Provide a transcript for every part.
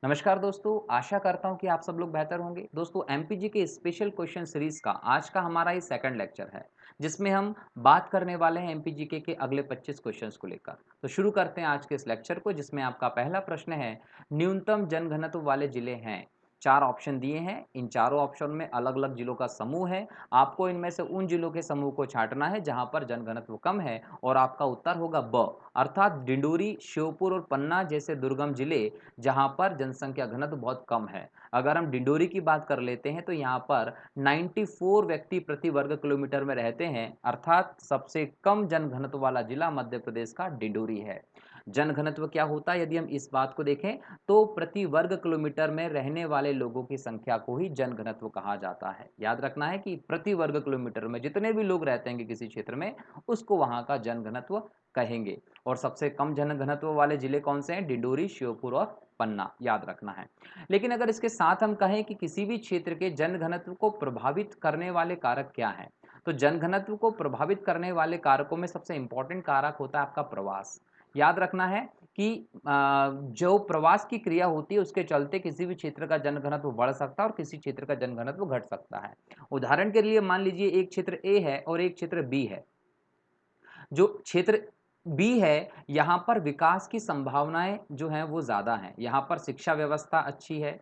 नमस्कार दोस्तों, आशा करता हूँ कि आप सब लोग बेहतर होंगे। दोस्तों एमपीजी के स्पेशल क्वेश्चन सीरीज का आज का हमारा ये सेकंड लेक्चर है, जिसमें हम बात करने वाले हैं एमपीजी के अगले 25 क्वेश्चंस को लेकर। तो शुरू करते हैं आज के इस लेक्चर को, जिसमें आपका पहला प्रश्न है, न्यूनतम जनघनत्व वाले जिले हैं। 4 ऑप्शन दिए हैं, इन चारों ऑप्शन में अलग-अलग जिलों का समूह है। आपको इनमें से उन जिलों के समूह को छाँटना है जहाँ पर जनघनत्व कम है और आपका उत्तर होगा ब, अर्थात डिंडोरी, श्योपुर और पन्ना जैसे दुर्गम जिले जहाँ पर जनसंख्या घनत्व बहुत कम है। अगर हम डिंडोरी की बात कर लेते हैं तो यहाँ पर 94 व्यक्ति प्रति वर्ग किलोमीटर में रहते हैं, अर्थात सबसे कम जनघनत्व वाला जिला मध्य प्रदेश का डिंडोरी है। जनघनत्व क्या होता है यदि हम इस बात को देखें तो प्रति वर्ग किलोमीटर में रहने वाले लोगों की संख्या को ही जनघनत्व कहा जाता है। याद रखना है कि प्रति वर्ग किलोमीटर में जितने भी लोग रहते हैं किसी क्षेत्र में, उसको वहाँ का जनघनत्व कहेंगे। और सबसे कम जनघनत्व वाले जिले कौन से हैं? डिंडोरी, श्योपुर और पन्ना, याद रखना है। लेकिन अगर इसके साथ हम कहें कि किसी भी क्षेत्र के जनघनत्व को प्रभावित करने वाले कारक क्या हैं, तो जनघनत्व को प्रभावित करने वाले कारकों में सबसे इंपॉर्टेंट कारक होता है आपका प्रवास। याद रखना है कि जो प्रवास की क्रिया होती है उसके चलते किसी भी क्षेत्र का जनघनत्व बढ़ सकता है और किसी क्षेत्र का जनघनत्व घट सकता है। उदाहरण के लिए मान लीजिए एक क्षेत्र ए है और एक क्षेत्र बी है। जो क्षेत्र बी है, यहाँ पर विकास की संभावनाएँ जो हैं वो ज़्यादा हैं। यहाँ पर शिक्षा व्यवस्था अच्छी है,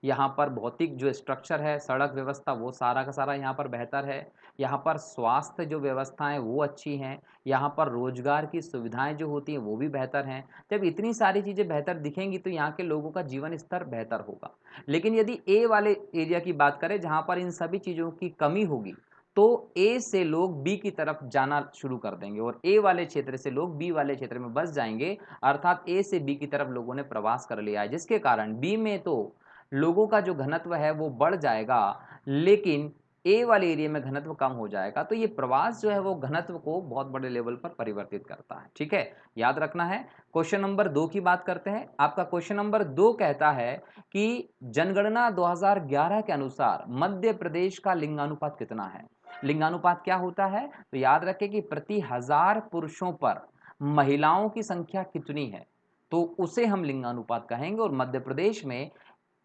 यहाँ पर भौतिक जो स्ट्रक्चर है, सड़क व्यवस्था वो सारा का सारा यहाँ पर बेहतर है। यहाँ पर स्वास्थ्य जो व्यवस्थाएँ वो अच्छी हैं, यहाँ पर रोज़गार की सुविधाएँ जो होती हैं वो भी बेहतर हैं। जब इतनी सारी चीज़ें बेहतर दिखेंगी तो यहाँ के लोगों का जीवन स्तर बेहतर होगा। लेकिन यदि ए वाले एरिया की बात करें जहाँ पर इन सभी चीज़ों की कमी होगी, तो ए से लोग बी की तरफ जाना शुरू कर देंगे और ए वाले क्षेत्र से लोग बी वाले क्षेत्र में बस जाएँगे, अर्थात ए से बी की तरफ लोगों ने प्रवास कर लिया है, जिसके कारण बी में तो लोगों का जो घनत्व है वो बढ़ जाएगा, लेकिन ए वाले एरिया में घनत्व कम हो जाएगा। तो ये प्रवास जो है वो घनत्व को बहुत बड़े लेवल पर परिवर्तित करता है। ठीक है, याद रखना है। क्वेश्चन नंबर 2 की बात करते हैं। आपका क्वेश्चन नंबर 2 कहता है कि जनगणना 2011 के अनुसार मध्य प्रदेश का लिंगानुपात कितना है? लिंगानुपात क्या होता है? तो याद रखें कि प्रति 1000 पुरुषों पर महिलाओं की संख्या कितनी है, तो उसे हम लिंगानुपात कहेंगे। और मध्य प्रदेश में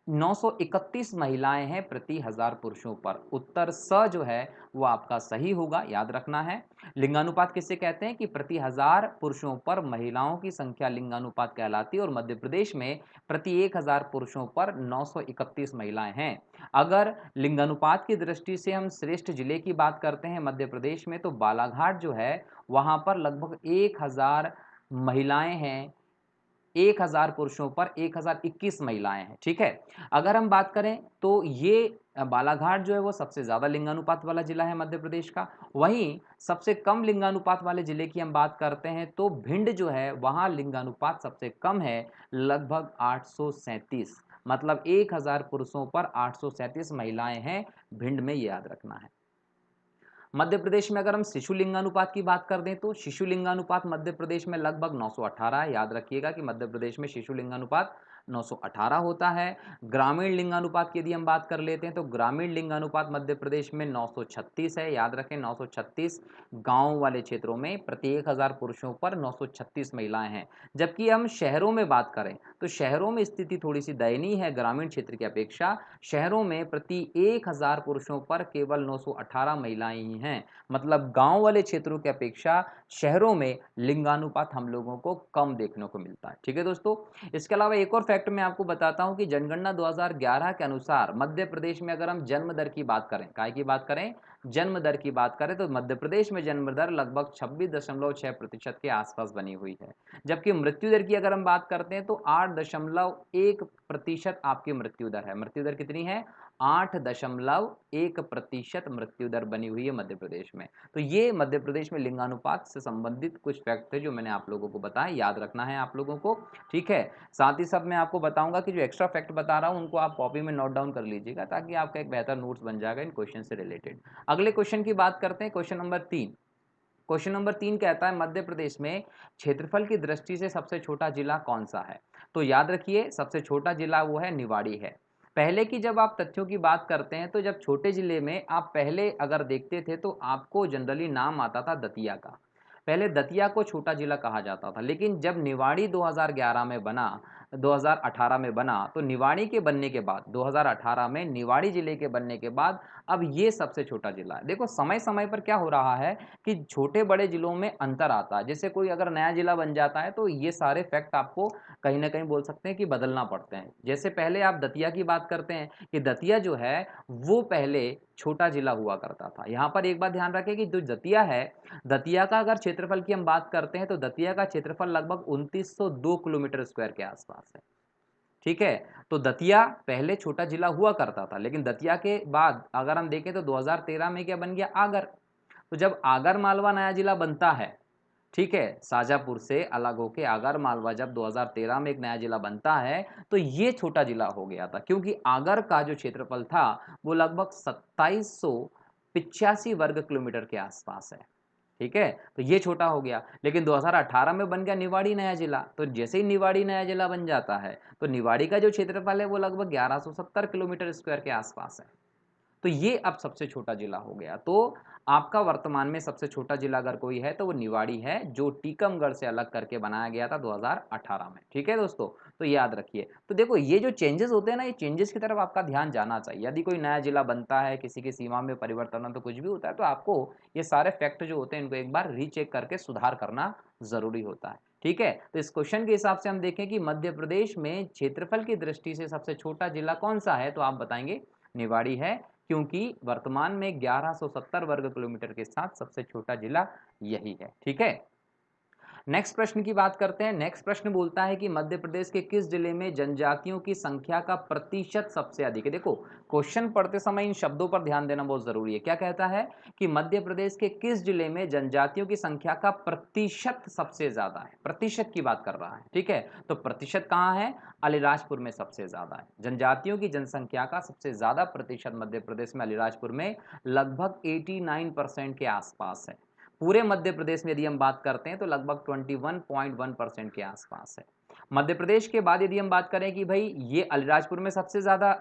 931 महिलाएं हैं प्रति 1000 पुरुषों पर। उत्तर स जो है वो आपका सही होगा, याद रखना है। लिंगानुपात किसे कहते हैं कि प्रति 1000 पुरुषों पर महिलाओं की संख्या लिंगानुपात कहलाती है और मध्य प्रदेश में प्रति 1000 पुरुषों पर 931 महिलाएं हैं। अगर लिंगानुपात की दृष्टि से हम श्रेष्ठ जिले की बात करते हैं मध्य प्रदेश में, तो बालाघाट जो है वहां पर लगभग 1000 महिलाएं हैं, 1000 पुरुषों पर 1021 महिलाएं हैं। ठीक है, अगर हम बात करें तो ये बालाघाट जो है वो सबसे ज्यादा लिंगानुपात वाला जिला है मध्य प्रदेश का। वहीं सबसे कम लिंगानुपात वाले जिले की हम बात करते हैं तो भिंड जो है वहां लिंगानुपात सबसे कम है, लगभग 837। मतलब 1000 पुरुषों पर 837 महिलाएं हैं भिंड में, ये याद रखना है। मध्य प्रदेश में अगर हम शिशु लिंगानुपात की बात कर दें तो शिशु लिंगानुपात मध्य प्रदेश में लगभग 918 है। याद रखिएगा कि मध्य प्रदेश में शिशु लिंगानुपात 918 होता है। ग्रामीण लिंगानुपात की यदि हम बात कर लेते हैं तो ग्रामीण लिंगानुपात मध्य प्रदेश में 936 है। याद रखें 936। गांव वाले क्षेत्रों में प्रति 1000 पुरुषों पर 936 महिलाएं हैं। जबकि हम शहरों में बात करें तो शहरों में स्थिति थोड़ी सी दयनीय है ग्रामीण क्षेत्र की अपेक्षा। शहरों में प्रति 1000 पुरुषों पर केवल 918 महिलाएं ही हैं। मतलब गांव वाले क्षेत्रों की अपेक्षा शहरों में लिंगानुपात हम लोगों को कम देखने को मिलता है। ठीक है दोस्तों, इसके अलावा एक और फैक्ट मैं आपको बताता हूं कि जनगणना 2011 के अनुसार मध्य प्रदेश में अगर हम जन्म दर की बात करें, काय की बात करें, जन्म दर की बात करें, तो मध्य प्रदेश में जन्म दर लगभग 26.6% के आसपास बनी हुई है। जबकि मृत्यु दर की अगर हम बात करते हैं तो 8.1% आपकी मृत्यु दर है। मृत्यु दर कितनी है? 8.1% मृत्यु दर बनी हुई है मध्य प्रदेश में। तो ये मध्य प्रदेश में लिंगानुपात से संबंधित कुछ फैक्ट थे जो मैंने आप लोगों को बताया, याद रखना है आप लोगों को। ठीक है, साथ ही साथ मैं आपको बताऊंगा कि जो एक्स्ट्रा फैक्ट बता रहा हूं उनको आप कॉपी में नोट डाउन कर लीजिएगा, ताकि आपका एक बेहतर नोट्स बन जाएगा इन क्वेश्चन से रिलेटेड। अगले क्वेश्चन की बात करते हैं, क्वेश्चन नंबर 3। क्वेश्चन नंबर 3 कहता है मध्य प्रदेश में क्षेत्रफल की दृष्टि से सबसे छोटा जिला कौन सा है? तो याद रखिए सबसे छोटा जिला वो है निवाड़ी है। पहले की जब आप तथ्यों की बात करते हैं तो जब छोटे जिले में आप पहले अगर देखते थे तो आपको जनरली नाम आता था दतिया का। पहले दतिया को छोटा जिला कहा जाता था, लेकिन जब निवाड़ी 2011 में बना 2018 में बना, तो निवाड़ी के बनने के बाद 2018 में निवाड़ी जिले के बनने के बाद अब ये सबसे छोटा जिला है। देखो समय समय पर क्या हो रहा है कि छोटे बड़े जिलों में अंतर आता है। जैसे कोई अगर नया जिला बन जाता है तो ये सारे फैक्ट आपको कहीं ना कहीं बोल सकते हैं कि बदलना पड़ते हैं। जैसे पहले आप दतिया की बात करते हैं कि दतिया जो है वो पहले छोटा जिला हुआ करता था। यहाँ पर एक बात ध्यान रखें कि जो दतिया है, दतिया का अगर क्षेत्रफल की हम बात करते हैं तो दतिया का क्षेत्रफल लगभग 2902 किलोमीटर स्क्वायर के आसपास है। ठीक है, तो दतिया पहले छोटा जिला हुआ करता था, लेकिन दतिया के बाद अगर हम देखें तो 2013 में क्या बन गया, आगर। तो जब आगर मालवा नया जिला बनता है, ठीक है, शाजापुर से अलग होके आगर मालवा जब 2013 में एक नया जिला बनता है तो ये छोटा जिला हो गया था, क्योंकि आगर का जो क्षेत्रफल था वो लगभग 2785 वर्ग किलोमीटर के आसपास है। ठीक है, तो ये छोटा हो गया। लेकिन 2018 में बन गया निवाड़ी नया जिला, तो जैसे ही निवाड़ी नया जिला बन जाता है तो निवाड़ी का जो क्षेत्रफल है वो लगभग 1170 किलोमीटर स्क्वायर के आसपास है। तो ये अब सबसे छोटा जिला हो गया। तो आपका वर्तमान में सबसे छोटा जिला अगर कोई है तो वो निवाड़ी है, जो टीकमगढ़ से अलग करके बनाया गया था 2018 में। ठीक है दोस्तों, तो याद रखिए। तो देखो ये जो चेंजेस होते हैं ना, ये चेंजेस की तरफ आपका ध्यान जाना चाहिए। यदि कोई नया जिला बनता है, किसी की सीमा में परिवर्तन हो, तो कुछ भी होता है, तो आपको ये सारे फैक्ट जो होते हैं इनको एक बार रीचेक करके सुधार करना जरूरी होता है। ठीक है, तो इस क्वेश्चन के हिसाब से हम देखें कि मध्य प्रदेश में क्षेत्रफल की दृष्टि से सबसे छोटा जिला कौन सा है, तो आप बताएंगे निवाड़ी है, क्योंकि वर्तमान में 1170 वर्ग किलोमीटर के साथ सबसे छोटा जिला यही है। ठीक है, नेक्स्ट प्रश्न की बात करते हैं। नेक्स्ट प्रश्न बोलता है कि मध्य प्रदेश के किस जिले में जनजातियों की संख्या का प्रतिशत सबसे अधिक है। देखो क्वेश्चन पढ़ते समय इन शब्दों पर ध्यान देना बहुत जरूरी है। क्या कहता है कि मध्य प्रदेश के किस जिले में जनजातियों की संख्या का प्रतिशत सबसे ज्यादा है, प्रतिशत की बात कर रहा है। ठीक है, तो प्रतिशत कहां है, अलीराजपुर में सबसे ज्यादा है। जनजातियों की जनसंख्या का सबसे ज्यादा प्रतिशत मध्य प्रदेश में अलीराजपुर में लगभग 89% के आसपास है। पूरे मध्य प्रदेश में यदि हम बात करते हैं तो लगभग 21.1% के आसपास है। मध्य प्रदेश के बाद यदि हम बात करें कि भाई ये अलीराजपुर में सबसे ज्यादा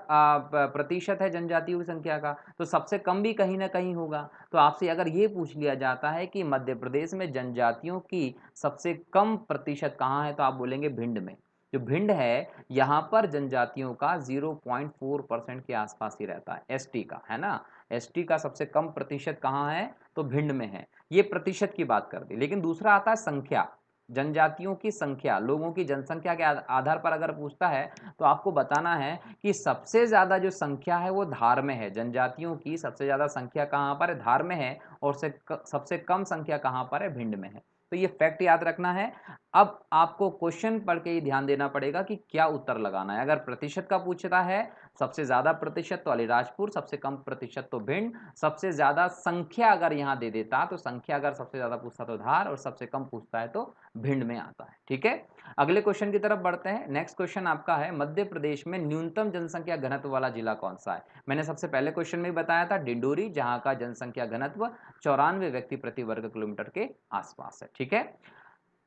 प्रतिशत है जनजातियों की संख्या का, तो सबसे कम भी कहीं ना कहीं होगा। तो आपसे अगर ये पूछ लिया जाता है कि मध्य प्रदेश में जनजातियों की सबसे कम प्रतिशत कहाँ है, तो आप बोलेंगे भिंड में। जो भिंड है यहाँ पर जनजातियों का 0.4% के आसपास ही रहता है, एसटी का, है ना। एसटी का सबसे कम प्रतिशत कहाँ है, तो भिंड में है। ये प्रतिशत की बात कर दी। लेकिन दूसरा आता है संख्या, जनजातियों की संख्या, लोगों की जनसंख्या के आधार पर अगर पूछता है तो आपको बताना है कि सबसे ज्यादा जो संख्या है वो धार में है। जनजातियों की सबसे ज्यादा संख्या कहाँ पर है, धार में है, और सबसे कम संख्या कहाँ पर है, भिंड में है। तो ये फैक्ट याद रखना है। अब आपको क्वेश्चन पढ़ के ही ध्यान देना पड़ेगा कि क्या उत्तर लगाना है। अगर प्रतिशत का पूछता है, सबसे ज्यादा प्रतिशत तो अलीराजपुर, सबसे कम प्रतिशत तो भिंड, सबसे ज्यादा संख्या अगर यहाँ दे देता तो संख्या अगर सबसे ज्यादा पूछता तो धार, और सबसे कम पूछता है तो भिंड में आता है। ठीक है, अगले क्वेश्चन की तरफ बढ़ते हैं। नेक्स्ट क्वेश्चन आपका है, मध्य प्रदेश में न्यूनतम जनसंख्या घनत्व वाला जिला कौन सा है। मैंने सबसे पहले क्वेश्चन में बताया था डिंडोरी, जहां का जनसंख्या घनत्व 94 व्यक्ति प्रति वर्ग किलोमीटर के आसपास है। ठीक है,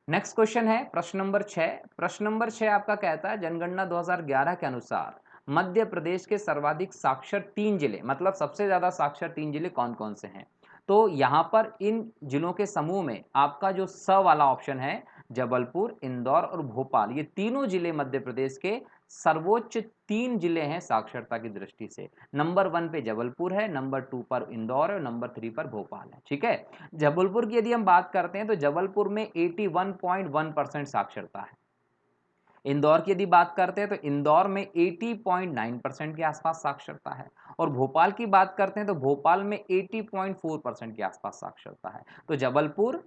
नेक्स्ट क्वेश्चन है प्रश्न नंबर 6। प्रश्न नंबर 6 आपका कहता है जनगणना 2011 के अनुसार मध्य प्रदेश के सर्वाधिक साक्षर 3 जिले, मतलब सबसे ज्यादा साक्षर 3 जिले कौन कौन से हैं। तो यहां पर इन जिलों के समूह में आपका जो स वाला ऑप्शन है, जबलपुर, इंदौर और भोपाल, ये तीनों जिले मध्य प्रदेश के सर्वोच्च 3 जिले हैं साक्षरता की दृष्टि से। नंबर 1 पे जबलपुर है, नंबर 2 पर इंदौर है, और नंबर 3 पर भोपाल है। ठीक है, जबलपुर की यदि हम बात करते हैं तो जबलपुर में 81.1% साक्षरता है। इंदौर की यदि बात करते हैं तो इंदौर में 80.9% के आसपास साक्षरता है, और भोपाल की बात करते हैं तो भोपाल में 80.4% के आसपास साक्षरता है। तो जबलपुर,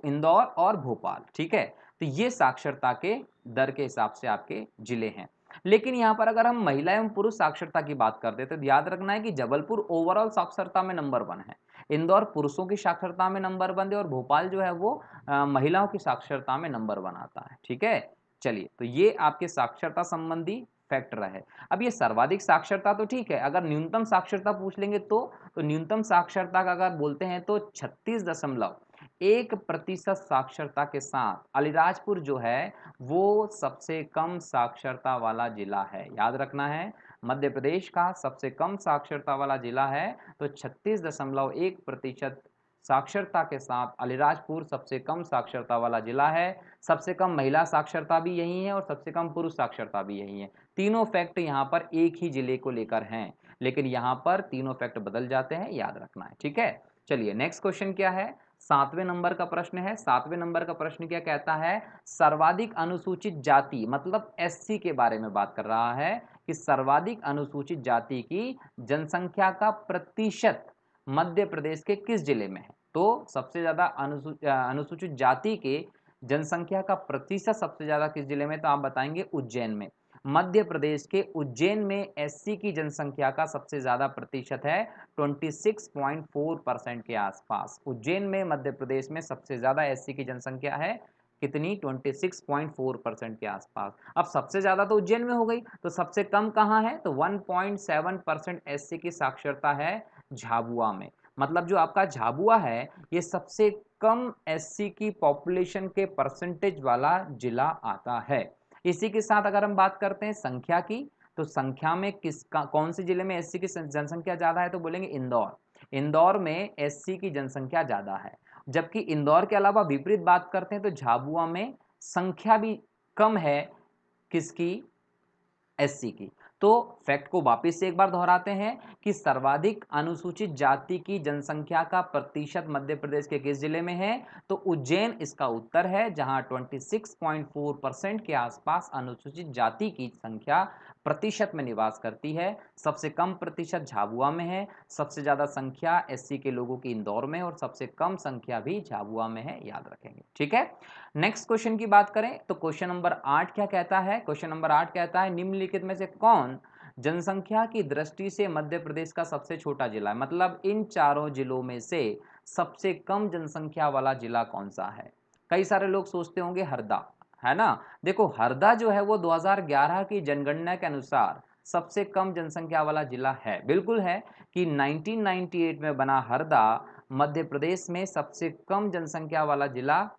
इंदौर और भोपाल, ठीक है, तो ये साक्षरता के दर के हिसाब से आपके जिले हैं। लेकिन यहां पर अगर हम महिला एवं पुरुष साक्षरता की बात करते हैं तो याद रखना है कि जबलपुर ओवरऑल साक्षरता में नंबर 1 है, इंदौर पुरुषों की साक्षरता में नंबर 1 है, और भोपाल जो है वो महिलाओं की साक्षरता में नंबर 1 आता है। ठीक है, चलिए, तो ये आपके साक्षरता संबंधी फैक्ट रहे। अब ये सर्वाधिक साक्षरता तो ठीक है, अगर न्यूनतम साक्षरता पूछ लेंगे तो न्यूनतम साक्षरता का अगर बोलते हैं तो 36.1% साक्षरता के साथ अलीराजपुर जो है वो सबसे कम साक्षरता वाला जिला है। याद रखना है, मध्य प्रदेश का सबसे कम साक्षरता वाला जिला है, तो 36.1% साक्षरता के साथ अलीराजपुर सबसे कम साक्षरता वाला जिला है। सबसे कम महिला साक्षरता भी यही है और सबसे कम पुरुष साक्षरता भी यही है। तीनों फैक्ट यहाँ पर एक ही जिले को लेकर हैं, लेकिन यहाँ पर तीनों फैक्ट बदल जाते हैं, याद रखना है। ठीक है, चलिए नेक्स्ट क्वेश्चन क्या है, 7वें नंबर का प्रश्न है। 7वें नंबर का प्रश्न क्या कहता है, सर्वाधिक अनुसूचित जाति मतलब एससी के बारे में बात कर रहा है कि सर्वाधिक अनुसूचित जाति की जनसंख्या का प्रतिशत मध्य प्रदेश के किस जिले में है। तो सबसे ज्यादा अनुसूचित जाति के जनसंख्या का प्रतिशत सबसे ज्यादा किस जिले में, तो आप बताएंगे उज्जैन में। मध्य प्रदेश के उज्जैन में एससी की जनसंख्या का सबसे ज्यादा प्रतिशत है 26.4% के आसपास। उज्जैन में मध्य प्रदेश में सबसे ज्यादा एससी की जनसंख्या है कितनी, 26.4% के आसपास। अब सबसे ज्यादा तो उज्जैन में हो गई, तो सबसे कम कहाँ है, तो 1.7% एससी की साक्षरता है झाबुआ में। मतलब जो आपका झाबुआ है ये सबसे कम एससी की पॉपुलेशन के परसेंटेज वाला जिला आता है। इसी के साथ अगर हम बात करते हैं संख्या की, तो संख्या में किसका कौन से जिले में एससी की जनसंख्या ज्यादा है, तो बोलेंगे इंदौर। इंदौर में एससी की जनसंख्या ज्यादा है। जबकि इंदौर के अलावा विपरीत बात करते हैं तो झाबुआ में संख्या भी कम है किसकी, एससी की। तो फैक्ट को वापस से एक बार दोहराते हैं कि सर्वाधिक अनुसूचित जाति की जनसंख्या का प्रतिशत मध्य प्रदेश के किस जिले में है, तो उज्जैन इसका उत्तर है, जहां 26.4% के आसपास अनुसूचित जाति की संख्या प्रतिशत में निवास करती है। सबसे कम प्रतिशत झाबुआ में है, सबसे ज्यादा संख्या एससी के लोगों की इंदौर में, और सबसे कम संख्या भी झाबुआ में है, याद रखेंगे। ठीक है, नेक्स्ट क्वेश्चन की बात करें तो क्वेश्चन नंबर 8 क्या कहता है, क्वेश्चन नंबर 8 कहता है निम्नलिखित में से कौन जनसंख्या की दृष्टि से मध्य प्रदेश का सबसे छोटा जिला है। मतलब इन चारों जिलों में से सबसे कम जनसंख्या वाला जिला कौन सा है। कई सारे लोग सोचते होंगे हरदा, है ना। देखो हरदा जो है वो 2011 की जनगणना के अनुसार सबसे कम जनसंख्या वाला जिला है, बिल्कुल है कि 1998 में बना हरदा मध्य प्रदेश में सबसे कम जनसंख्या वाला जिला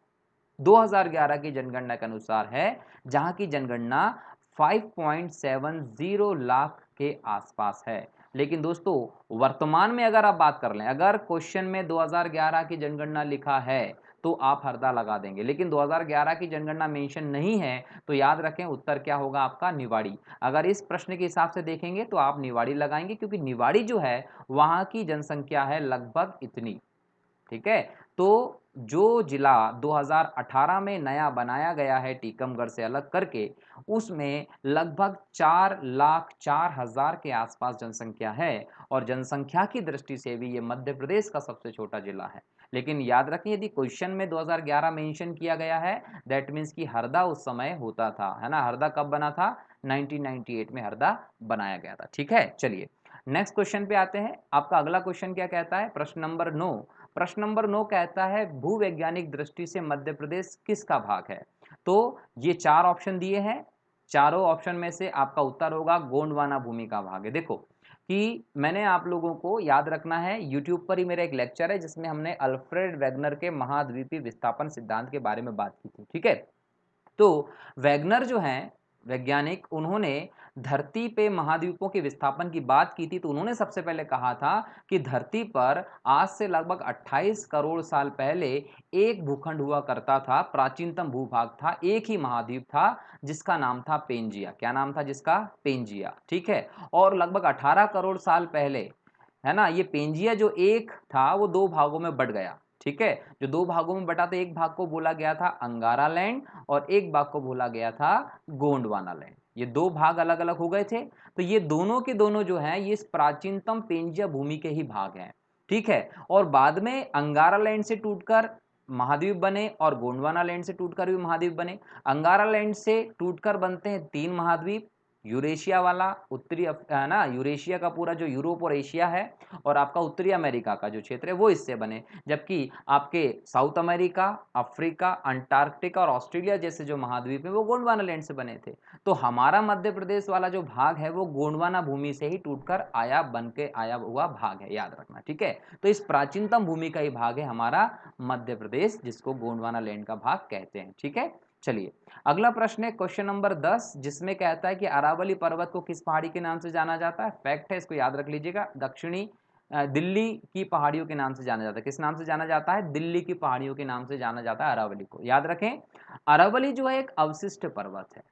2011 की जनगणना के अनुसार है, जहां की जनगणना 5.70 लाख के आसपास है। लेकिन दोस्तों वर्तमान में अगर आप बात कर लें, अगर क्वेश्चन में 2011 की जनगणना लिखा है तो आप हरदा लगा देंगे, लेकिन 2011 की जनगणना मेंशन नहीं है तो याद रखें उत्तर क्या होगा आपका, निवाड़ी। अगर इस प्रश्न के हिसाब से देखेंगे तो आप निवाड़ी लगाएंगे, क्योंकि निवाड़ी जो है वहां की जनसंख्या है लगभग इतनी। ठीक है, तो जो जिला 2018 में नया बनाया गया है टीकमगढ़ से अलग करके, उसमें लगभग 4,04,000 के आसपास जनसंख्या है, और जनसंख्या की दृष्टि से भी ये मध्य प्रदेश का सबसे छोटा जिला है। लेकिन याद रखें यदि क्वेश्चन में 2011 मेंशन किया गया है, दैट मीन्स कि हरदा उस समय होता था, है ना। हरदा कब बना था, 1998 में हरदा बनाया गया था। ठीक है, चलिए नेक्स्ट क्वेश्चन पे आते हैं। आपका अगला क्वेश्चन क्या कहता है, प्रश्न नंबर 9। प्रश्न नंबर 9 कहता है भूवैज्ञानिक दृष्टि से मध्य प्रदेश किसका भाग है। तो ये चार ऑप्शन दिए हैं, चारों ऑप्शन में से आपका उत्तर होगा गोंडवाना भूमि का भाग है। देखो कि मैंने आप लोगों को याद रखना है, यूट्यूब पर ही मेरा एक लेक्चर है जिसमें हमने अल्फ्रेड वेगनर के महाद्वीपीय विस्थापन सिद्धांत के बारे में बात की थी। ठीक है, तो वैगनर जो हैं वैज्ञानिक, उन्होंने धरती पे महाद्वीपों के विस्थापन की बात की थी। तो उन्होंने सबसे पहले कहा था कि धरती पर आज से लगभग 28 करोड़ साल पहले एक भूखंड हुआ करता था, प्राचीनतम भूभाग था, एक ही महाद्वीप था जिसका नाम था पेंजिया। क्या नाम था जिसका, पेंजिया। ठीक है, और लगभग 18 करोड़ साल पहले, है ना, ये पेंजिया जो एक था वो दो भागों में बट गया। ठीक है, जो दो भागों में बटा, तो एक भाग को बोला गया था अंगारा लैंड और एक भाग को बोला गया था गोंडवाना लैंड। ये दो भाग अलग अलग हो गए थे। तो ये दोनों के दोनों जो हैं ये इस प्राचीनतम पेंजिया भूमि के ही भाग हैं। ठीक है, और बाद में अंगारा लैंड से टूटकर महाद्वीप बने और गोंडवाना लैंड से टूटकर भी महाद्वीप बने। अंगारा लैंड से टूटकर बनते हैं तीन महाद्वीप, यूरेशिया वाला, उत्तरी है ना, यूरेशिया का पूरा जो यूरोप और एशिया है, और आपका उत्तरी अमेरिका का जो क्षेत्र है वो इससे बने। जबकि आपके साउथ अमेरिका, अफ्रीका, अंटार्कटिका और ऑस्ट्रेलिया जैसे जो महाद्वीप है वो गोंडवाना लैंड से बने थे। तो हमारा मध्य प्रदेश वाला जो भाग है वो गोंडवाना भूमि से ही टूटकर आया, बन के आया हुआ भाग है, याद रखना। ठीक है, तो इस प्राचीनतम भूमि का ही भाग है हमारा मध्य प्रदेश, जिसको गोंडवाना लैंड का भाग कहते हैं। ठीक है, चलिए अगला प्रश्न है क्वेश्चन नंबर 10, जिसमें कहता है कि अरावली पर्वत को किस पहाड़ी के नाम से जाना जाता है। फैक्ट है, इसको याद रख लीजिएगा, दक्षिणी दिल्ली की पहाड़ियों के नाम से जाना जाता है। किस नाम से जाना जाता है? दिल्ली की पहाड़ियों के नाम से जाना जाता है अरावली को। याद रखें, अरावली जो है एक अवशिष्ट पर्वत है।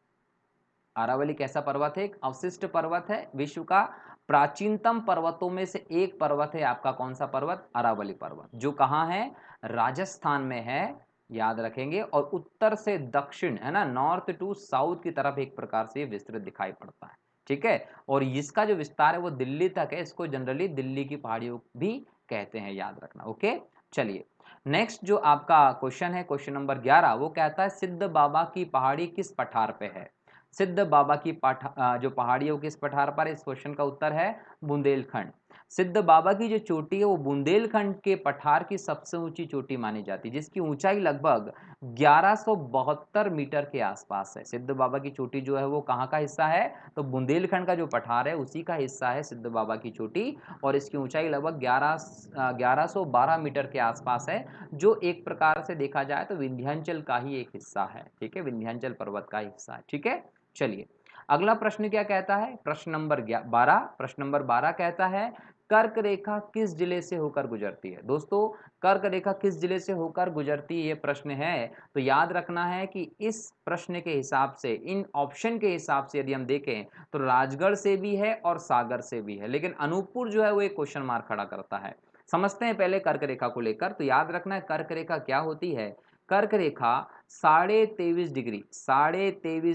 अरावली कैसा पर्वत है? एक अवशिष्ट पर्वत है। विश्व का प्राचीनतम पर्वतों में से एक पर्वत है आपका कौन सा पर्वत? अरावली पर्वत, जो कहाँ है? राजस्थान में है। याद रखेंगे। और उत्तर से दक्षिण, है ना, नॉर्थ टू साउथ की तरफ एक प्रकार से विस्तृत दिखाई पड़ता है। ठीक है। और इसका जो विस्तार है वो दिल्ली तक है। इसको जनरली दिल्ली की पहाड़ियों भी कहते हैं, याद रखना। ओके, चलिए नेक्स्ट जो आपका क्वेश्चन है, क्वेश्चन नंबर 11, वो कहता है सिद्ध बाबा की पहाड़ी किस पठार पे है? सिद्ध बाबा की जो पहाड़ी है वो किस पठार पर है? इस क्वेश्चन का उत्तर है बुंदेलखंड। सिद्ध बाबा की जो चोटी है वो बुंदेलखंड के पठार की सबसे ऊंची चोटी मानी जाती है, जिसकी ऊंचाई लगभग 1172 मीटर के आसपास है। सिद्ध बाबा की चोटी जो है वो कहाँ का हिस्सा है? तो बुंदेलखंड का जो पठार है उसी का हिस्सा है सिद्ध बाबा की चोटी। और इसकी ऊंचाई लगभग 1112 मीटर के आसपास है, जो एक प्रकार से देखा जाए तो विंध्याचल का ही एक हिस्सा है। ठीक है, विंध्याचल पर्वत का हिस्सा है। ठीक है, चलिए अगला प्रश्न क्या कहता है? प्रश्न नंबर 12। प्रश्न नंबर 12 कहता है कर्क रेखा किस जिले से होकर गुजरती है? दोस्तों, कर्क रेखा किस जिले से होकर गुजरती है, ये प्रश्न है। तो याद रखना है कि इस प्रश्न के हिसाब से, इन ऑप्शन के हिसाब से यदि हम देखें तो राजगढ़ से भी है और सागर से भी है, लेकिन अनूपपुर जो है वो एक क्वेश्चन मार्क खड़ा करता है। समझते हैं पहले कर्क रेखा को लेकर। तो याद रखना है कर्क रेखा क्या होती है। कर्क रेखा 23.5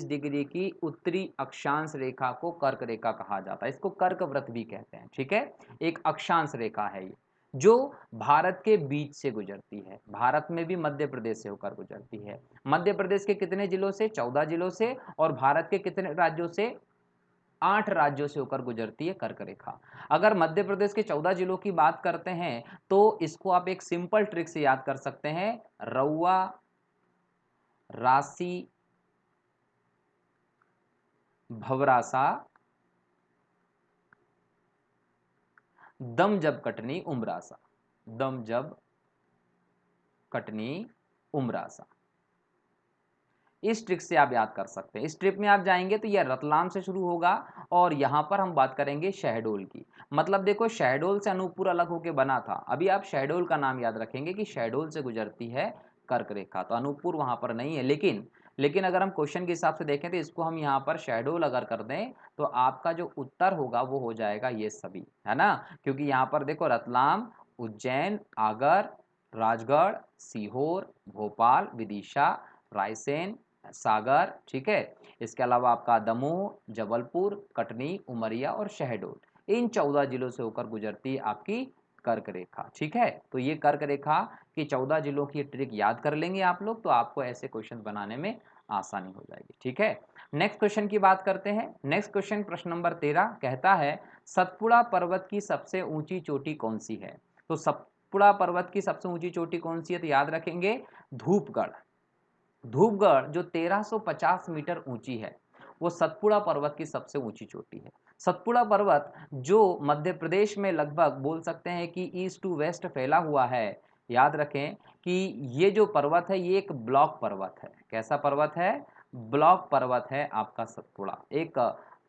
डिग्री की उत्तरी अक्षांश रेखा को कर्क रेखा कहा जाता है। इसको कर्क व्रत भी कहते हैं। ठीक है, एक अक्षांश रेखा है ये, जो भारत के बीच से गुजरती है। भारत में भी मध्य प्रदेश से होकर गुजरती है। मध्य प्रदेश के कितने जिलों से? 14 जिलों से। और भारत के कितने राज्यों से? 8 राज्यों से होकर गुजरती है कर्क रेखा। अगर मध्य प्रदेश के 14 जिलों की बात करते हैं तो इसको आप एक सिंपल ट्रिक से याद कर सकते हैं। रउआ, राशि, भवरासा, दम जब कटनी, उमरासा। दम जब कटनी, उमरासा। इस ट्रिक से आप याद कर सकते हैं। इस ट्रिक में आप जाएंगे तो यह रतलाम से शुरू होगा और यहां पर हम बात करेंगे शहडोल की। मतलब देखो, शहडोल से अनूपपुर अलग होकर बना था। अभी आप शहडोल का नाम याद रखेंगे कि शहडोल से गुजरती है कर्क रेखा। तो अनूपपुर वहां पर नहीं है, लेकिन अगर हम क्वेश्चन के हिसाब से देखें तो इसको हम यहाँ पर शहडोल अगर कर दें तो आपका जो उत्तर होगा वो हो जाएगा ये सभी, है ना। क्योंकि यहाँ पर देखो रतलाम, उज्जैन, आगर, राजगढ़, सीहोर, भोपाल, विदिशा, रायसेन, सागर। ठीक है, इसके अलावा आपका दमोह, जबलपुर, कटनी, उमरिया और शहडोल, इन 14 जिलों से होकर गुजरती है आपकी कर्क रेखा। ठीक है, तो ये कर्क रेखा की 14 जिलों की ट्रिक याद कर लेंगे आप लोग, तो आपको ऐसे क्वेश्चन बनाने में आसानी हो जाएगी। ठीक है, नेक्स्ट क्वेश्चन की बात करते हैं। नेक्स्ट क्वेश्चन प्रश्न नंबर 13 कहता है सतपुड़ा पर्वत की सबसे ऊंची चोटी कौन सी है? तो सतपुड़ा पर्वत की सबसे ऊंची चोटी कौन सी है? तो याद रखेंगे धूपगढ़। धूपगढ़ जो 1350 मीटर ऊंची है, वो सतपुड़ा पर्वत की सबसे ऊंची चोटी है। सतपुड़ा पर्वत जो मध्य प्रदेश में लगभग बोल सकते हैं कि ईस्ट टू वेस्ट फैला हुआ है। याद रखें कि ये जो पर्वत है ये एक ब्लॉक पर्वत है। कैसा पर्वत है? ब्लॉक पर्वत है आपका सतपुड़ा। एक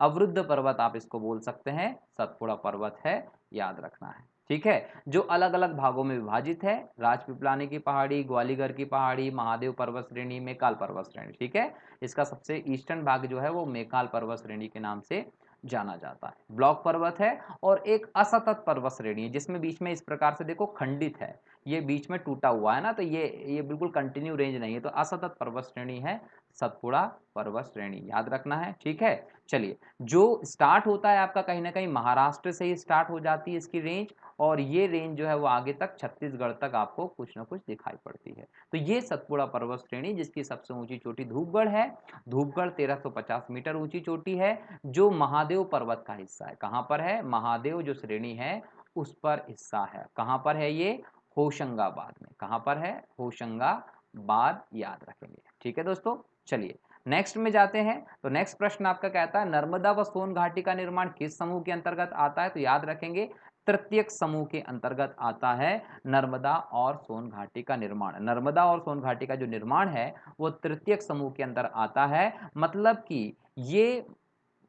अवरुद्ध पर्वत आप इसको बोल सकते हैं, सतपुड़ा पर्वत है, याद रखना है। ठीक है, जो अलग अलग भागों में विभाजित है। राजपीपलानी की पहाड़ी, ग्वालियर की पहाड़ी, महादेव पर्वत श्रेणी, मेकाल पर्वत श्रेणी। ठीक है, इसका सबसे ईस्टर्न भाग जो है वो मेकाल पर्वत श्रेणी के नाम से जाना जाता है। ब्लॉक पर्वत है और एक असतत पर्वत श्रेणी है, जिसमें बीच में इस प्रकार से देखो खंडित है, ये बीच में टूटा हुआ है ना, तो ये बिल्कुल कंटिन्यू रेंज नहीं है। तो असतत पर्वत श्रेणी है सतपुड़ा पर्वत श्रेणी, याद रखना है। ठीक है, चलिए जो स्टार्ट होता है आपका कहीं ना कहीं महाराष्ट्र से ही स्टार्ट हो जाती है इसकी रेंज, और ये रेंज जो है वो आगे तक छत्तीसगढ़ तक आपको कुछ ना कुछ दिखाई पड़ती है। तो ये सतपुड़ा पर्वत श्रेणी, जिसकी सबसे ऊंची चोटी धूपगढ़ है। धूपगढ़ 1350 मीटर ऊंची चोटी है, जो महादेव पर्वत का हिस्सा है। कहाँ पर है? महादेव जो श्रेणी है उस पर हिस्सा है। कहाँ पर है ये? होशंगाबाद में। कहाँ पर है? होशंगाबाद, याद रखेंगे। ठीक है दोस्तों, चलिए नेक्स्ट में जाते हैं। तो नेक्स्ट प्रश्न आपका कहता है नर्मदा व सोन घाटी का निर्माण किस समूह के अंतर्गत आता है? तो याद रखेंगे तृतीयक समूह के अंतर्गत आता है नर्मदा और सोन घाटी का निर्माण। नर्मदा और सोन घाटी का जो निर्माण है वो तृतीयक समूह के अंदर आता है। मतलब कि ये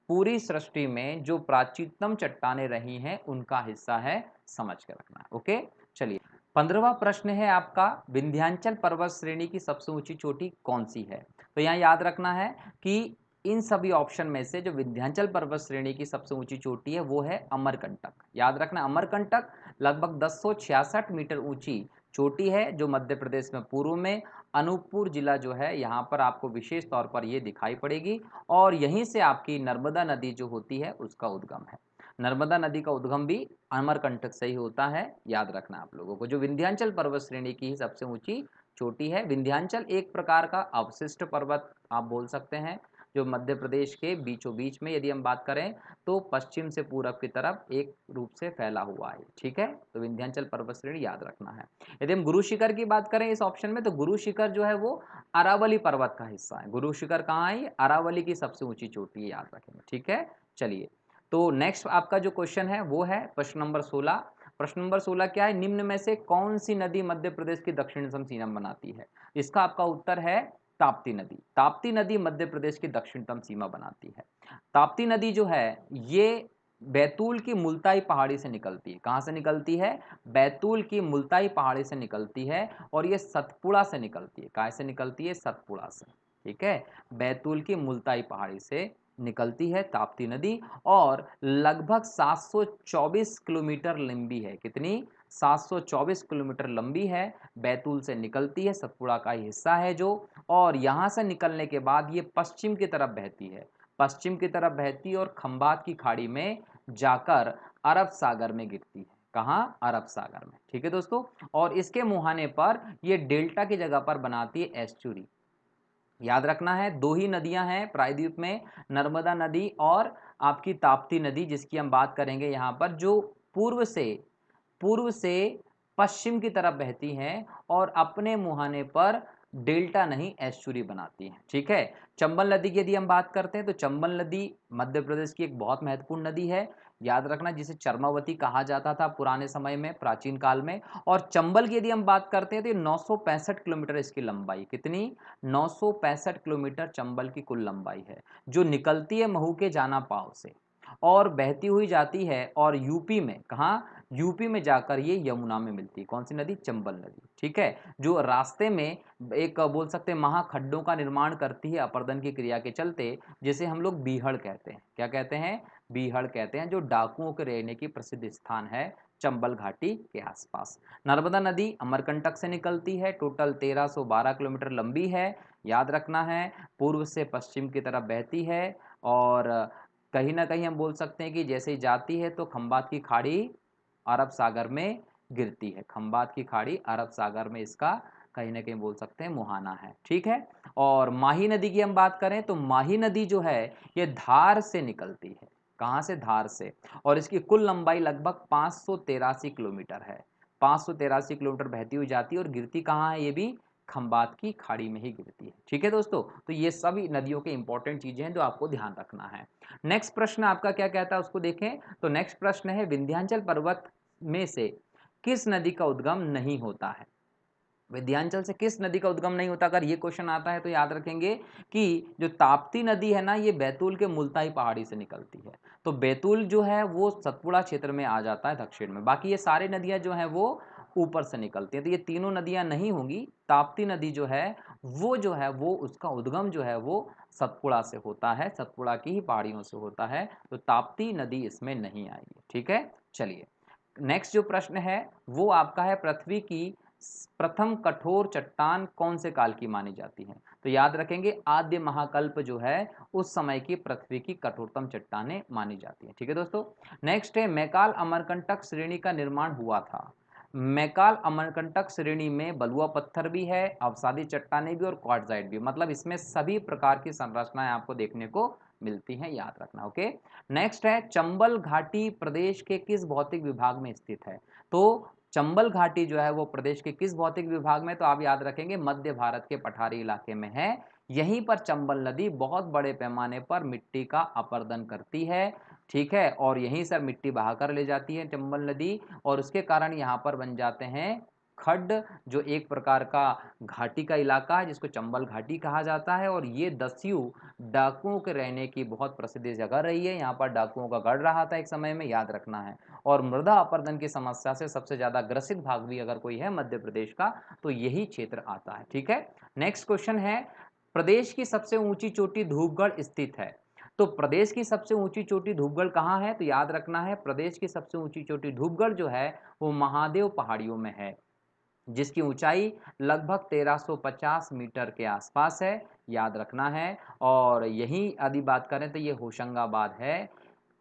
पूरी सृष्टि में जो प्राचीनतम चट्टानें रही हैं उनका हिस्सा है, समझ के रखना है। ओके, चलिए 15वां प्रश्न है आपका, विंध्याचल पर्वत श्रेणी की सबसे ऊंची चोटी कौन सी है? तो यहाँ याद रखना है कि इन सभी ऑप्शन में से जो विंध्याचल पर्वत श्रेणी की सबसे ऊंची चोटी है वो है अमरकंटक। याद रखना, अमरकंटक लगभग 1066 मीटर ऊंची चोटी है जो मध्य प्रदेश में पूर्व में अनूपपुर जिला जो है यहाँ पर आपको विशेष तौर पर ये दिखाई पड़ेगी और यहीं से आपकी नर्मदा नदी जो होती है उसका उद्गम है। नर्मदा नदी का उद्गम भी अमरकंटक से ही होता है, याद रखना आप लोगों को। जो विंध्याचल पर्वत श्रेणी की सबसे ऊंची चोटी है, विंध्याचल एक प्रकार का अवशिष्ट पर्वत आप बोल सकते हैं जो मध्य प्रदेश के बीचों बीच में यदि हम बात करें तो पश्चिम से पूरब की तरफ एक रूप से फैला हुआ है। ठीक है, तो विंध्याचल पर्वत श्रेणी याद रखना है। यदि हम गुरु शिखर की बात करें इस ऑप्शन में, तो गुरु शिखर जो है वो अरावली पर्वत का हिस्सा है। गुरु शिखर कहाँ है? अरावली की सबसे ऊंची चोटी है, याद रखेंगे। ठीक है, चलिए तो नेक्स्ट आपका जो क्वेश्चन है वो है प्रश्न नंबर 16। प्रश्न नंबर 16 क्या है? निम्न में से कौन सी नदी मध्य प्रदेश की दक्षिणतम सीमा बनाती है? इसका आपका उत्तर है ताप्ती नदी। ताप्ती नदी मध्य प्रदेश की दक्षिणतम सीमा बनाती है। ताप्ती नदी जो है ये बैतूल की मुल्ताई पहाड़ी से निकलती है। कहाँ से निकलती है? बैतूल की मुल्ताई पहाड़ी से निकलती है और ये सतपुड़ा से निकलती है। कहाँ से निकलती है? सतपुड़ा से। ठीक है, बैतूल की मुल्ताई पहाड़ी से निकलती है ताप्ती नदी और लगभग 724 किलोमीटर लंबी है। कितनी? 724 किलोमीटर लंबी है, बैतूल से निकलती है, सतपुड़ा का ही हिस्सा है जो, और यहाँ से निकलने के बाद ये पश्चिम की तरफ बहती है। पश्चिम की तरफ बहती और खंबात की खाड़ी में जाकर अरब सागर में गिरती है। कहाँ? अरब सागर में। ठीक है दोस्तों, और इसके मुहाने पर ये डेल्टा की जगह पर बनाती है एस्चुरी। याद रखना है, दो ही नदियां हैं प्रायद्वीप में, नर्मदा नदी और आपकी ताप्ती नदी, जिसकी हम बात करेंगे यहाँ पर, जो पूर्व से पश्चिम की तरफ बहती हैं और अपने मुहाने पर डेल्टा नहीं एस्चुरी बनाती हैं। ठीक है, चंबल नदी की यदि हम बात करते हैं तो चंबल नदी मध्य प्रदेश की एक बहुत महत्वपूर्ण नदी है। याद रखना, जिसे चर्मावती कहा जाता था पुराने समय में, प्राचीन काल में। और चंबल की यदि हम बात करते हैं तो 965 किलोमीटर इसकी लंबाई। कितनी? 965 किलोमीटर चंबल की कुल लंबाई है, जो निकलती है महू के जाना पाव से और बहती हुई जाती है और यूपी में, कहाँ? यूपी में जाकर ये यमुना में मिलती है। कौन सी नदी? चंबल नदी। ठीक है, जो रास्ते में एक बोल सकते हैं महाखड्डों का निर्माण करती है अपर्दन की क्रिया के चलते, जिसे हम लोग बीहड़ कहते हैं। क्या कहते हैं? बीहड़ कहते हैं, जो डाकुओं के रहने की प्रसिद्ध स्थान है चंबल घाटी के आसपास। नर्मदा नदी अमरकंटक से निकलती है, टोटल 1312 किलोमीटर लंबी है। याद रखना है, पूर्व से पश्चिम की तरफ बहती है और कहीं ना कहीं हम बोल सकते हैं कि जैसे ही जाती है तो खंबात की खाड़ी अरब सागर में गिरती है। खंबात की खाड़ी अरब सागर में इसका कहीं ना कहीं बोल सकते हैं मुहाना है। ठीक है, और माही नदी की हम बात करें तो माही नदी जो है ये धार से निकलती है। कहाँ से? धार से, और इसकी कुल लंबाई लगभग 583 किलोमीटर है। 583 किलोमीटर बहती हुई जाती है और गिरती कहाँ है? ये भी खंबात की खाड़ी में ही गिरती है। ठीक है दोस्तों, तो ये सभी नदियों के इंपॉर्टेंट चीजें हैं जो आपको ध्यान रखना है। नेक्स्ट प्रश्न आपका क्या कहता है उसको देखें। तो नेक्स्ट प्रश्न है, विंध्याचल पर्वत में से किस नदी का उद्गम नहीं होता है? विंध्याचल से किस नदी का उद्गम नहीं होता? अगर ये क्वेश्चन आता है तो याद रखेंगे कि जो ताप्ती नदी है ना, ये बैतूल के मुल्ताई पहाड़ी से निकलती है। तो बैतूल जो है वो सतपुड़ा क्षेत्र में आ जाता है दक्षिण में। बाकी ये सारी नदियां जो हैं वो ऊपर से निकलती हैं, तो ये तीनों नदियां नहीं होंगी। ताप्ती नदी जो है वो उसका उद्गम जो है वो सतपुड़ा से होता है, सतपुड़ा की ही पहाड़ियों से होता है, तो ताप्ती नदी इसमें नहीं आएगी। ठीक है, चलिए नेक्स्ट जो प्रश्न है वो आपका है, पृथ्वी की प्रथम कठोर चट्टान कौन से काल की मानी जाती है? तो याद रखेंगे, आद्य महाकल्प जो है उस समय की पृथ्वी की कठोरतम चट्टानें मानी जाती हैं। ठीक है दोस्तों, नेक्स्ट है, मैकाल अमरकंटक श्रेणी का निर्माण हुआ था। मैकाल अमरकंटक श्रेणी में बलुआ पत्थर भी है, अवसादी चट्टानें भी और क्वार्टजाइट भी, मतलब इसमें सभी प्रकार की संरचनाएं आपको देखने को मिलती हैं, याद रखना। ओके, नेक्स्ट है, चंबल घाटी प्रदेश के किस भौतिक विभाग में स्थित है? तो चंबल घाटी जो है वो प्रदेश के किस भौतिक विभाग में? तो आप याद रखेंगे मध्य भारत के पठारी इलाके में है। यहीं पर चंबल नदी बहुत बड़े पैमाने पर मिट्टी का अपरदन करती है। ठीक है, और यहीं से मिट्टी बहाकर ले जाती है चंबल नदी, और उसके कारण यहाँ पर बन जाते हैं खड्ड जो एक प्रकार का घाटी का इलाका है जिसको चंबल घाटी कहा जाता है, और ये दस्यू डाकुओं के रहने की बहुत प्रसिद्ध जगह रही है। यहाँ पर डाकुओं का गढ़ रहा था एक समय में, याद रखना है। और मृदा अपरदन की समस्या से सबसे ज्यादा ग्रसित भाग भी अगर कोई है मध्य प्रदेश का तो यही क्षेत्र आता है। ठीक है, नेक्स्ट क्वेश्चन है, प्रदेश की सबसे ऊंची चोटी धूपगढ़ स्थित है। तो प्रदेश की सबसे ऊंची चोटी धूपगढ़ कहाँ है? तो याद रखना है, प्रदेश की सबसे ऊंची चोटी धूपगढ़ जो है वो महादेव पहाड़ियों में है, जिसकी ऊंचाई लगभग 1350 मीटर के आसपास है, याद रखना है। और यही यदि बात करें तो ये होशंगाबाद है।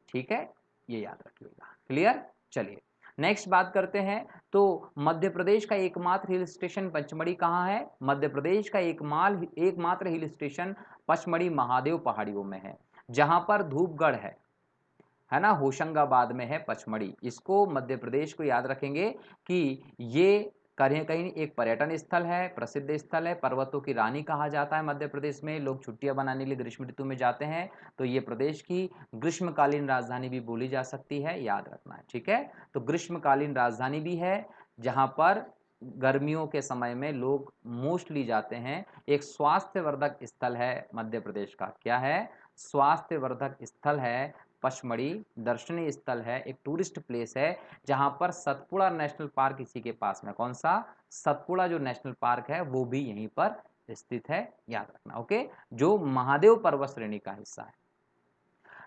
ठीक है, ये याद रखिएगा। क्लियर? चलिए नेक्स्ट बात करते हैं। तो मध्य प्रदेश का एकमात्र हिल स्टेशन पचमढ़ी कहाँ है? मध्य प्रदेश का एकमात्र हिल स्टेशन पचमढ़ी महादेव पहाड़ियों में है, जहां पर धूपगढ़ है ना, होशंगाबाद में है पचमढ़ी। इसको मध्य प्रदेश को याद रखेंगे कि ये कहीं कहीं एक पर्यटन स्थल है, प्रसिद्ध स्थल है, पर्वतों की रानी कहा जाता है। मध्य प्रदेश में लोग छुट्टियां बनाने के लिए ग्रीष्म ऋतु में जाते हैं, तो ये प्रदेश की ग्रीष्मकालीन राजधानी भी बोली जा सकती है, याद रखना है। ठीक है, तो ग्रीष्मकालीन राजधानी भी है जहां पर गर्मियों के समय में लोग मोस्टली जाते हैं। एक स्वास्थ्यवर्धक स्थल है मध्य प्रदेश का, क्या है? स्वास्थ्यवर्धक स्थल है पचमढ़ी, दर्शनीय स्थल है, एक टूरिस्ट प्लेस है, जहां पर सतपुड़ा नेशनल पार्क इसी के पास में। कौन सा? सतपुड़ा जो नेशनल पार्क है वो भी यहीं पर स्थित है, याद रखना। ओके, जो महादेव पर्वत श्रेणी का हिस्सा है।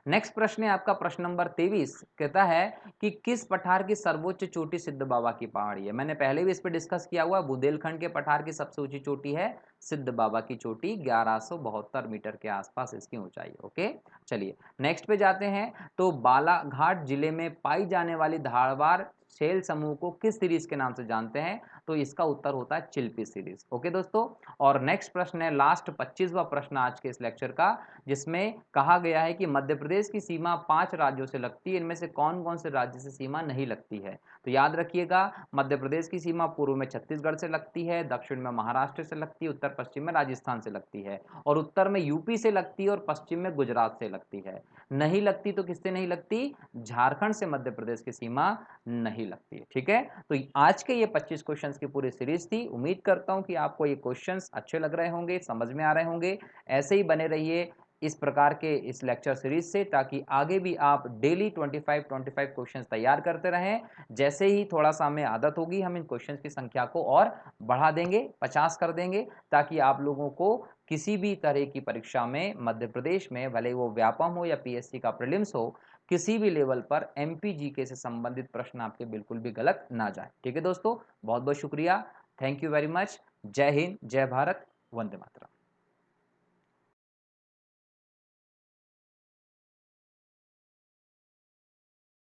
नेक्स्ट प्रश्न है आपका प्रश्न नंबर 23, कहता है कि किस पठार की सर्वोच्च चोटी सिद्ध बाबा की पहाड़ी है? मैंने पहले भी इस पर डिस्कस किया हुआ। बुंदेलखंड के पठार की सबसे ऊंची चोटी है सिद्ध बाबा की चोटी, 1172 मीटर के आसपास इसकी ऊंचाई। ओके, चलिए नेक्स्ट पे जाते हैं। तो बालाघाट जिले में पाई जाने वाली धारवाड़ शेल समूह को किस सीरीज के नाम से जानते हैं? तो इसका उत्तर होता है चिल्पी सीरीज। ओके दोस्तों, और नेक्स्ट प्रश्न है लास्ट 25वां प्रश्न आज के इस लेक्चर का, जिसमें कहा गया है कि मध्य प्रदेश की सीमा 5 राज्यों से लगती है, इनमें से कौन कौन से राज्य से सीमा नहीं लगती है? तो याद रखिएगा, मध्य प्रदेश की सीमा पूर्व में छत्तीसगढ़ से लगती है, दक्षिण में महाराष्ट्र से लगती है, उत्तर पश्चिम में राजस्थान से लगती है, और उत्तर में यूपी से लगती है, और पश्चिम में गुजरात से लगती है। नहीं लगती तो किससे नहीं लगती? झारखंड से मध्य प्रदेश की सीमा नहीं लगती है। ठीक है, तो आज के ये 25 क्वेश्चंस की पूरी सीरीज थी। उम्मीद करता हूं कि आपको ये क्वेश्चंस अच्छे लग रहे होंगे, समझ में आ रहे होंगे। ऐसे ही बने रहिए इस प्रकार के इस लेक्चर सीरीज से, ताकि आगे भी आप डेली 25 क्वेश्चंस तैयार करते रहें। जैसे ही थोड़ा सा हमें आदत होगी, हम इन क्वेश्चंस की संख्या को और बढ़ा देंगे, 50 कर देंगे, ताकि आप लोगों को किसी भी तरह की परीक्षा में मध्य प्रदेश में, भले वो व्यापम हो या पीएससी का प्रीलिम्स हो, किसी भी लेवल पर एमपी जीके से संबंधित प्रश्न आपके बिल्कुल भी गलत ना जाए। ठीक है दोस्तों, बहुत बहुत शुक्रिया, थैंक यू वेरी मच। जय हिंद, जय भारत, वंदे मातरम।